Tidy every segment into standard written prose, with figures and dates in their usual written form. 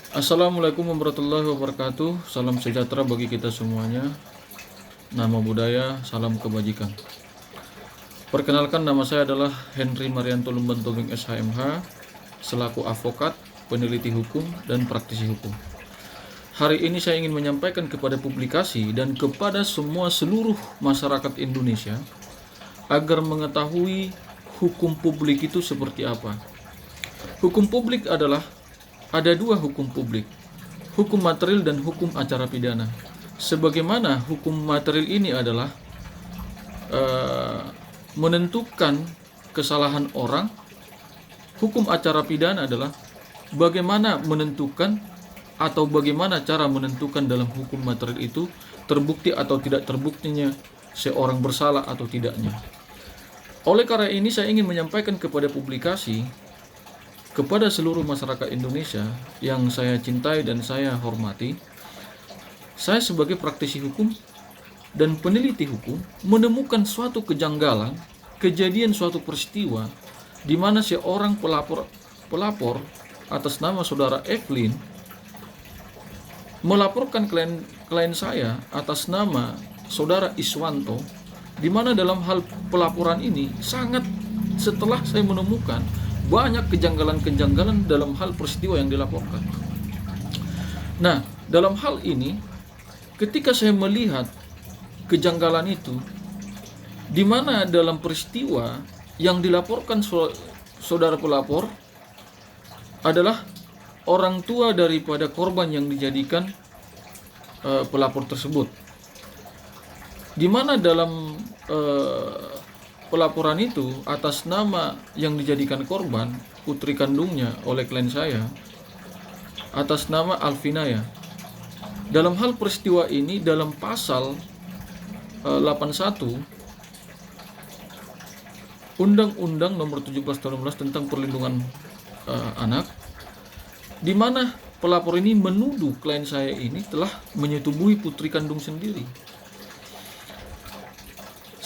Assalamualaikum warahmatullahi wabarakatuh. Salam sejahtera bagi kita semuanya. Nama budaya, salam kebajikan. Perkenalkan, nama saya adalah Henry Marianto Lumban Tobing SHMH, selaku advokat, peneliti hukum, dan praktisi hukum. Hari ini saya ingin menyampaikan kepada publikasi dan kepada seluruh masyarakat Indonesia agar mengetahui hukum publik itu seperti apa. Hukum publik adalah ada dua hukum publik, hukum material dan hukum acara pidana. Sebagaimana hukum material ini adalah menentukan kesalahan orang, hukum acara pidana adalah bagaimana menentukan atau bagaimana cara menentukan dalam hukum material itu terbukti atau tidak terbuktinya seorang bersalah atau tidaknya. Oleh karena ini saya ingin menyampaikan kepada publikasi, kepada seluruh masyarakat Indonesia yang saya cintai dan saya hormati, saya sebagai praktisi hukum dan peneliti hukum menemukan suatu kejanggalan, kejadian suatu peristiwa di mana seorang pelapor atas nama saudara Evelyn melaporkan klien saya atas nama saudara Iswanto, di mana dalam hal pelaporan ini setelah saya menemukan banyak kejanggalan-kejanggalan dalam hal peristiwa yang dilaporkan. Nah, dalam hal ini, ketika saya melihat kejanggalan itu, di mana dalam peristiwa yang dilaporkan saudara pelapor adalah orang tua daripada korban yang dijadikan pelapor tersebut, di mana dalam pelaporan itu atas nama yang dijadikan korban putri kandungnya oleh klien saya atas nama Alfinaya. Dalam hal peristiwa ini dalam pasal 81 Undang-Undang Nomor 17 Tahun 2016 tentang perlindungan anak, di mana pelapor ini menuduh klien saya ini telah menyetubuhi putri kandung sendiri.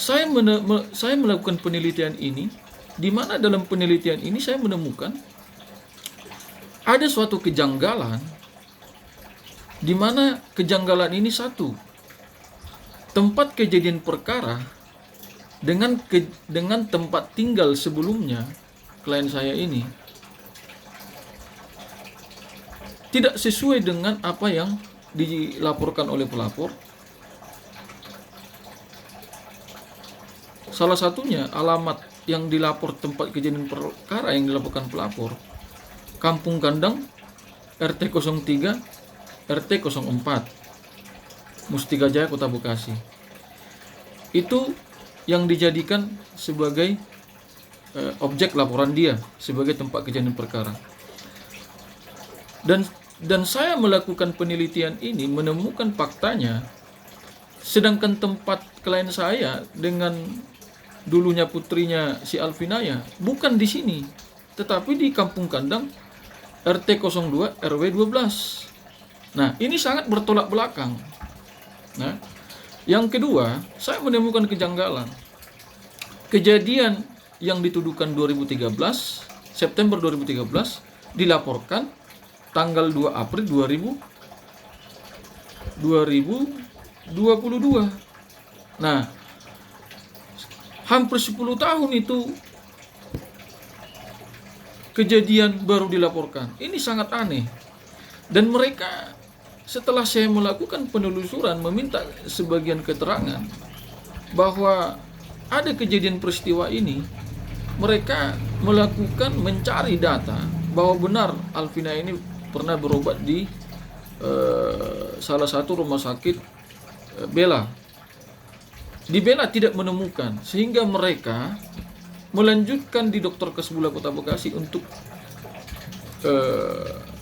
Saya melakukan penelitian ini, di mana dalam penelitian ini saya menemukan ada suatu kejanggalan, di mana kejanggalan ini satu, tempat kejadian perkara dengan tempat tinggal sebelumnya klien saya ini tidak sesuai dengan apa yang dilaporkan oleh pelapor. Salah satunya alamat yang dilapor tempat kejadian perkara yang dilaporkan pelapor, Kampung Kandang, RT 03, RT 04, Mustika Jaya, Kota Bekasi. Itu yang dijadikan sebagai objek laporan dia sebagai tempat kejadian perkara. Dan saya melakukan penelitian ini menemukan faktanya, sedangkan tempat klien saya dengan dulunya putrinya si Alfinaya bukan di sini, tetapi di Kampung Kandang RT 02 RW 12. Nah, ini sangat bertolak belakang. Nah, yang kedua, saya menemukan kejanggalan. Kejadian yang dituduhkan September 2013 dilaporkan tanggal 2 April 2022. Nah, hampir 10 tahun itu kejadian baru dilaporkan. Ini sangat aneh. Dan mereka setelah saya melakukan penelusuran meminta sebagian keterangan bahwa ada kejadian peristiwa ini, mereka melakukan mencari data bahwa benar Alvina ini pernah berobat di salah satu rumah sakit Bella. Di Bella tidak menemukan, sehingga mereka melanjutkan di Dokter Kesbula Kota Bekasi untuk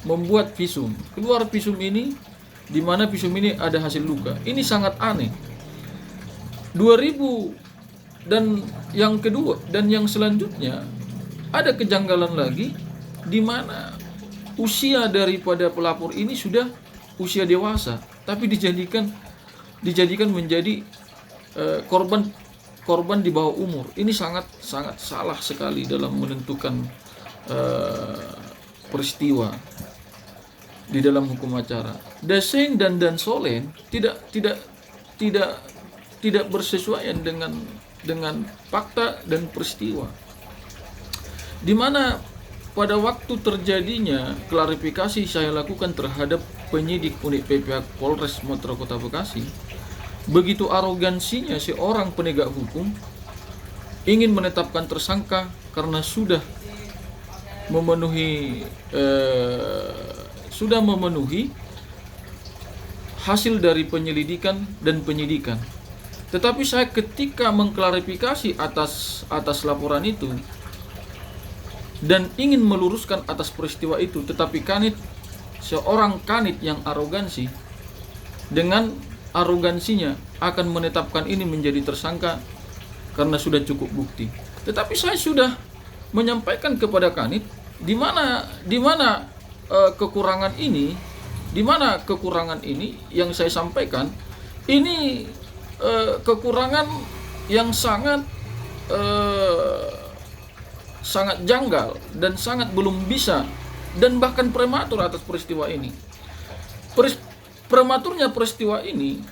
membuat visum. Keluar visum ini, di mana visum ini ada hasil luka. Ini sangat aneh. 2000 dan yang kedua dan yang selanjutnya ada kejanggalan lagi, di mana usia daripada pelapor ini sudah usia dewasa, tapi dijadikan menjadi korban di bawah umur. Ini sangat salah sekali dalam menentukan peristiwa. di dalam hukum acara. Deseng dan solen tidak bersesuaian dengan fakta dan peristiwa. Di mana pada waktu terjadinya klarifikasi saya lakukan terhadap penyidik unit PPA Polres Metro Kota Bekasi, begitu arogansinya seorang penegak hukum ingin menetapkan tersangka karena sudah memenuhi hasil dari penyelidikan dan penyidikan. Tetapi saya ketika mengklarifikasi atas laporan itu dan ingin meluruskan atas peristiwa itu, tetapi seorang kanit yang arogansi dengan arogansinya akan menetapkan ini menjadi tersangka karena sudah cukup bukti. Tetapi saya sudah menyampaikan kepada kanit di mana kekurangan ini yang saya sampaikan ini kekurangan yang sangat janggal dan sangat belum bisa dan bahkan prematur atas peristiwa ini. Prematurnya peristiwa ini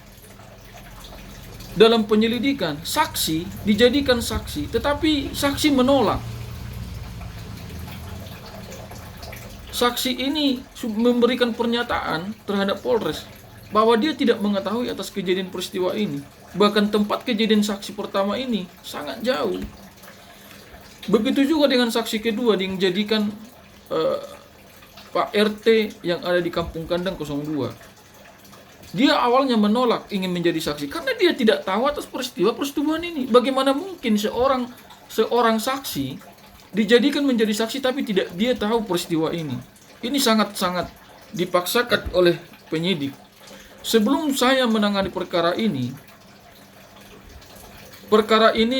dalam penyelidikan, saksi dijadikan saksi, tetapi saksi menolak. Saksi ini memberikan pernyataan terhadap Polres bahwa dia tidak mengetahui atas kejadian peristiwa ini. Bahkan tempat kejadian saksi pertama ini sangat jauh. Begitu juga dengan saksi kedua yang dijadikan Pak RT yang ada di Kampung Kandang 02. Dia awalnya menolak ingin menjadi saksi karena dia tidak tahu atas peristiwa persetubuhan ini. Bagaimana mungkin seorang saksi dijadikan menjadi saksi tapi tidak dia tahu peristiwa ini. Ini sangat-sangat dipaksakan oleh penyidik. Sebelum saya menangani perkara ini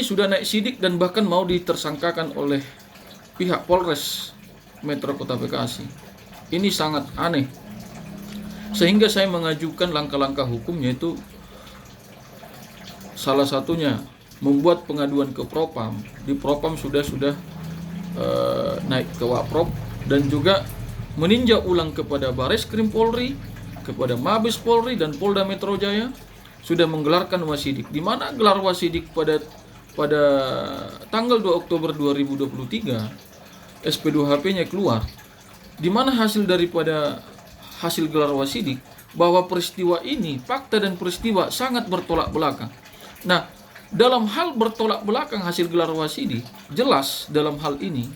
sudah naik sidik dan bahkan mau ditersangkakan oleh pihak Polres Metro Kota Bekasi. Ini sangat aneh. Sehingga saya mengajukan langkah-langkah hukum, yaitu salah satunya membuat pengaduan ke Propam. Di Propam sudah naik ke Waprop dan juga meninjau ulang kepada Bareskrim Polri, kepada Mabes Polri dan Polda Metro Jaya sudah menggelarkan wasidik. Di mana gelar wasidik pada tanggal 2 Oktober 2023 SP2HP-nya keluar. Di mana hasil daripada hasil gelar wasidik bahwa peristiwa ini, fakta dan peristiwa sangat bertolak belakang. Nah, dalam hal bertolak belakang hasil gelar wasidik, jelas dalam hal ini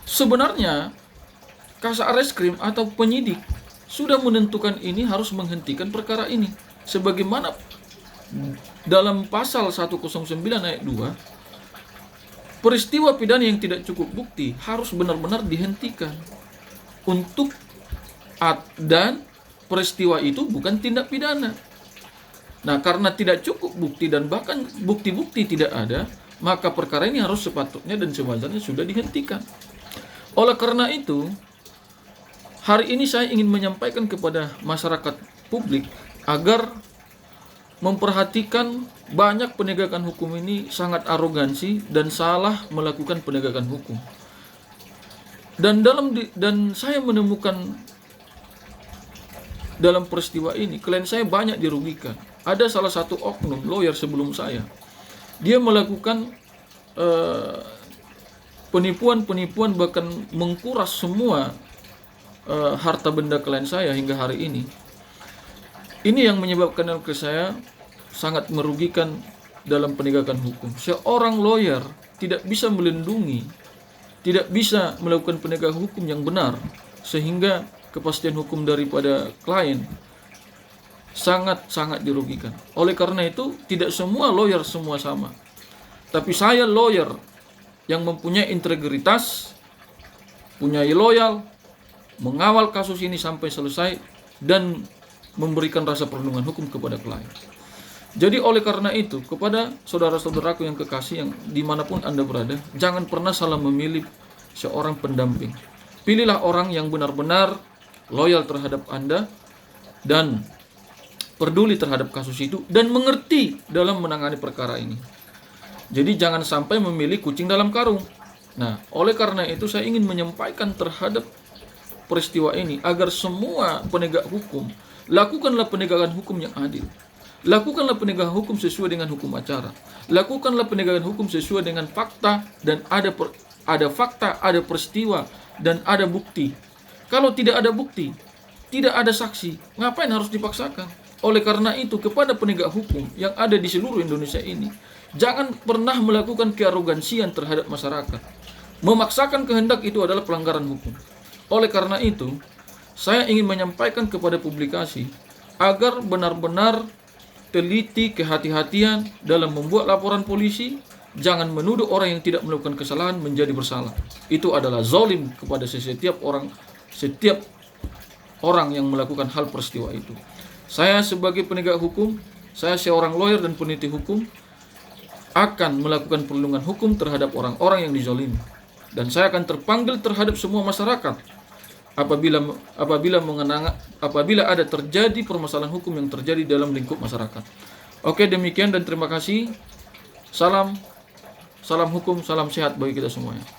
sebenarnya Kasat Reskrim atau penyidik sudah menentukan ini harus menghentikan perkara ini. Sebagaimana dalam pasal 109 ayat 2, peristiwa pidana yang tidak cukup bukti harus benar-benar dihentikan. Dan peristiwa itu bukan tindak pidana. Nah, karena tidak cukup bukti dan bahkan bukti-bukti tidak ada, maka perkara ini harus sepatutnya dan sewajarnya sudah dihentikan. Oleh karena itu, hari ini saya ingin menyampaikan kepada masyarakat publik agar memperhatikan banyak penegakan hukum ini sangat arogansi dan salah melakukan penegakan hukum. Dan saya menemukan dalam peristiwa ini klien saya banyak dirugikan. Ada salah satu oknum lawyer sebelum saya, dia melakukan penipuan bahkan mengkuras semua harta benda klien saya hingga hari ini. Ini yang menyebabkan ke saya sangat merugikan dalam penegakan hukum. Seorang lawyer tidak bisa melindungi, tidak bisa melakukan penegakan hukum yang benar, sehingga kepastian hukum daripada klien sangat-sangat dirugikan. Oleh karena itu, tidak semua lawyer semua sama. Tapi saya lawyer yang mempunyai integritas, punya loyal, mengawal kasus ini sampai selesai dan memberikan rasa perlindungan hukum kepada klien. Jadi oleh karena itu, kepada saudara-saudaraku yang kekasih yang dimanapun Anda berada, jangan pernah salah memilih seorang pendamping. Pilihlah orang yang benar-benar loyal terhadap Anda dan peduli terhadap kasus itu dan mengerti dalam menangani perkara ini. Jadi jangan sampai memilih kucing dalam karung. Nah, oleh karena itu saya ingin menyampaikan terhadap peristiwa ini agar semua penegak hukum lakukanlah penegakan hukum yang adil. Lakukanlah penegakan hukum sesuai dengan hukum acara. Lakukanlah penegakan hukum sesuai dengan fakta dan ada fakta, ada peristiwa dan ada bukti. Kalau tidak ada bukti, tidak ada saksi, ngapain harus dipaksakan? Oleh karena itu, kepada penegak hukum yang ada di seluruh Indonesia ini, jangan pernah melakukan kearogansian terhadap masyarakat. Memaksakan kehendak itu adalah pelanggaran hukum. Oleh karena itu, saya ingin menyampaikan kepada publikasi agar benar-benar teliti, kehati-hatian dalam membuat laporan polisi. Jangan menuduh orang yang tidak melakukan kesalahan menjadi bersalah. Itu adalah zalim kepada setiap orang yang melakukan hal peristiwa itu. Saya sebagai penegak hukum, saya seorang lawyer dan peneliti hukum, akan melakukan perlindungan hukum terhadap orang-orang yang dizalimi. Dan saya akan terpanggil terhadap semua masyarakat apabila ada terjadi permasalahan hukum yang terjadi dalam lingkup masyarakat. Oke, demikian dan terima kasih. Salam hukum, salam sehat bagi kita semuanya.